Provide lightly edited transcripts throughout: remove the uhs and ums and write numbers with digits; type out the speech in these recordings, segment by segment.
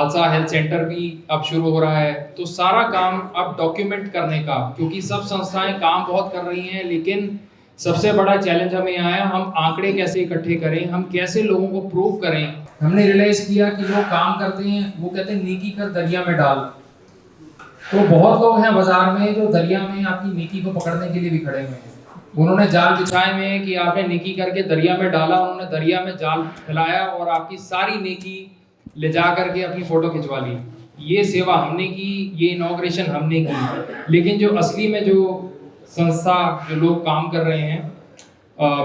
Khalsa health centre भी अब शुरू हो रहा है। तो सारा काम अब डॉक्यूमेंट करने का, क्योंकि सब संस्थाएं काम बहुत कर रही हैं, लेकिन सबसे बड़ा चैलेंज हमें आया, हम आंकड़े कैसे इकट्ठे करें, हम कैसे लोगों को प्रूव करें। हमने रियलाइज किया कि लोग काम करते हैं, वो कहते हैं नेकी कर दरिया में डाल। तो बहुत लोग हैं बाजार में जो दरिया में आपकी नेकी को पकड़ने के लिए भी खड़े हुए हैं। उन्होंने जाल बिछाए हुए हैं कि आपने नेकी करके दरिया में डाला, उन्होंने दरिया में जाल फैलाया और आपकी सारी नेकी ले जा करके अपनी फोटो खिंचवा ली। ये सेवा हमने की, ये इनॉग्रेशन हमने की, लेकिन जो असली में जो संस्था जो लोग काम कर रहे हैं,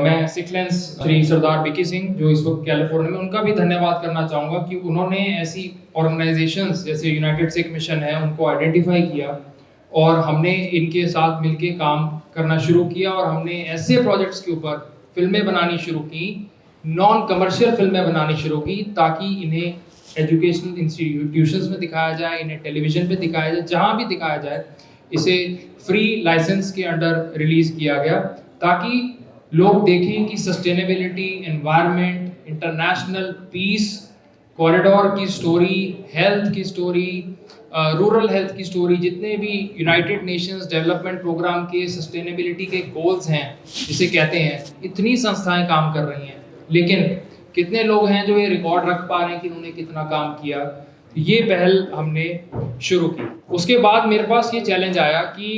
मैं सिक्लेंस श्री सरदार बीके सिंह जो इस वक्त कैलिफोर्निया में, उनका भी धन्यवाद करना चाहूँगा कि उन्होंने ऐसी ऑर्गेनाइजेशंस जैसे यूनाइटेड सिख मिशन है उनको आइडेंटिफाई किया और हमने इनके साथ मिलके काम करना शुरू किया और हमने ऐसे प्रोजेक्ट्स के ऊपर फिल्में बनानी शुरू की, नॉन कमर्शियल फिल्में बनानी शुरू की, ताकि इन्हें एजुकेशनल इंस्टीट्यूशंस में दिखाया जाए, इन्हें टेलीविज़न पे दिखाया जाए, जहाँ भी दिखाया जाए। इसे फ्री लाइसेंस के अंडर रिलीज़ किया गया ताकि लोग देखें कि sustainability, environment, international peace, corridor की स्टोरी, हेल्थ की स्टोरी, रूरल हेल्थ की स्टोरी, जितने भी यूनाइटेड नेशंस डेवलपमेंट प्रोग्राम के सस्टेनेबिलिटी के गोल्स हैं जिसे कहते हैं, इतनी संस्थाएं काम कर रही हैं, लेकिन कितने लोग हैं जो ये रिकॉर्ड रख पा रहे हैं कि उन्होंने कितना काम किया। ये पहल हमने शुरू की। उसके बाद मेरे पास ये चैलेंज आया कि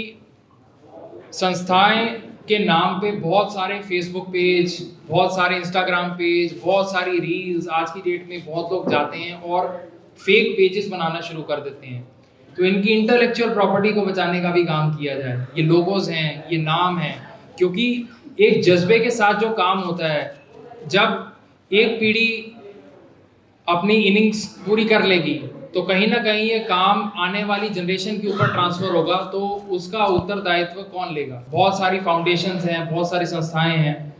संस्थाएं के नाम पे बहुत सारे फेसबुक पेज, बहुत सारे इंस्टाग्राम पेज, बहुत सारी रील्स, आज की डेट में बहुत लोग जाते हैं और फेक पेजेस बनाना शुरू कर देते हैं। तो इनकी इंटेलेक्चुअल प्रॉपर्टी को बचाने का भी काम किया जाए। ये लोगोस हैं, ये नाम हैं, क्योंकि एक जज्बे के साथ जो काम होता है, जब एक पीढ़ी अपनी इनिंग्स पूरी कर लेगी तो कहीं ना कहीं ये काम आने वाली जनरेशन के ऊपर ट्रांसफर होगा, तो उसका उत्तरदायित्व कौन लेगा। बहुत सारी फाउंडेशंस हैं, बहुत सारी संस्थाएं हैं,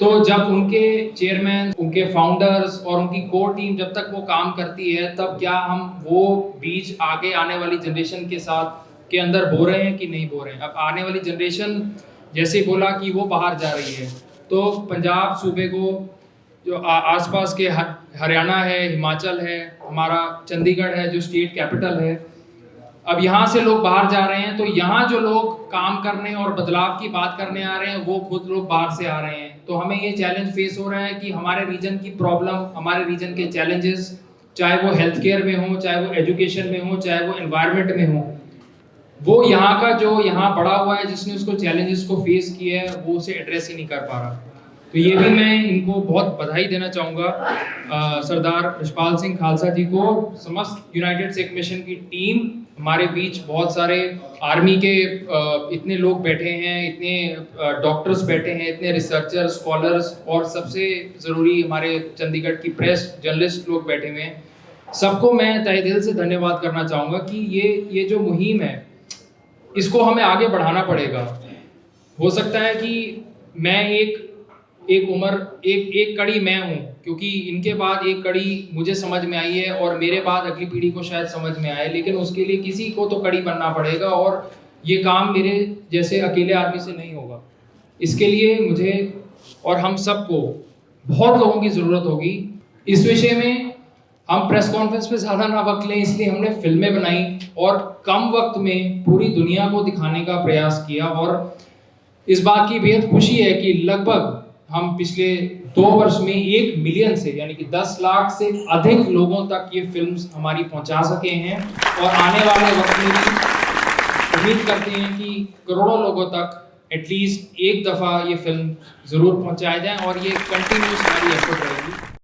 तो जब उनके चेयरमैन, उनके फाउंडर्स और उनकी कोर टीम जब तक वो काम करती है, तब क्या हम वो बीज आगे आने वाली जनरेशन के साथ के अंदर बो रहे हैं कि नहीं बो रहे हैं। अब आने वाली जनरेशन जैसे बोला कि वो बाहर जा रही है, तो पंजाब सूबे को, जो आसपास के हरियाणा है, हिमाचल है, हमारा चंडीगढ़ है जो स्टेट कैपिटल है, अब यहाँ से लोग बाहर जा रहे हैं, तो यहाँ जो लोग काम करने और बदलाव की बात करने आ रहे हैं, वो खुद लोग बाहर से आ रहे हैं। तो हमें ये चैलेंज फेस हो रहा है कि हमारे रीजन की प्रॉब्लम, हमारे रीजन के चैलेंजेस, चाहे वो हेल्थ केयर में हो, चाहे वो एजुकेशन में हो, चाहे वो एनवायरनमेंट में हो, वो यहाँ का जो यहाँ बड़ा हुआ है, जिसने उसको चैलेंजेस को फेस किया है, वो उसे एड्रेस ही नहीं कर पा रहा। तो ये भी मैं इनको बहुत बधाई देना चाहूँगा, सरदार यशपाल सिंह खालसा जी को, समस्त यूनाइटेड सिख मिशन की टीम, हमारे बीच बहुत सारे आर्मी के इतने लोग बैठे हैं, इतने डॉक्टर्स बैठे हैं, इतने रिसर्चर्स, स्कॉलर्स, और सबसे ज़रूरी हमारे चंडीगढ़ की प्रेस, जर्नलिस्ट लोग बैठे हुए हैं। सबको मैं तहे दिल से धन्यवाद करना चाहूँगा कि ये जो मुहिम है, इसको हमें आगे बढ़ाना पड़ेगा। हो सकता है कि मैं एक कड़ी मैं हूँ, क्योंकि इनके बाद एक कड़ी मुझे समझ में आई है और मेरे बाद अगली पीढ़ी को शायद समझ में आए, लेकिन उसके लिए किसी को तो कड़ी बनना पड़ेगा और ये काम मेरे जैसे अकेले आदमी से नहीं होगा। इसके लिए मुझे और हम सबको बहुत लोगों की ज़रूरत होगी। इस विषय में हम प्रेस कॉन्फ्रेंस पे ज़्यादा ना वक्त लें, इसलिए हमने फिल्में बनाई और कम वक्त में पूरी दुनिया को दिखाने का प्रयास किया। और इस बात की बेहद खुशी है कि लगभग हम पिछले 2 वर्ष में 1 मिलियन से, यानी कि 10 लाख से अधिक लोगों तक ये फिल्म्स हमारी पहुंचा सके हैं, और आने वाले वक्त में भी उम्मीद करते हैं कि करोड़ों लोगों तक एटलीस्ट एक दफ़ा ये फिल्म ज़रूर पहुंचाई जाए और ये कंटिन्यूस हमारी एफर्ट रहेगी।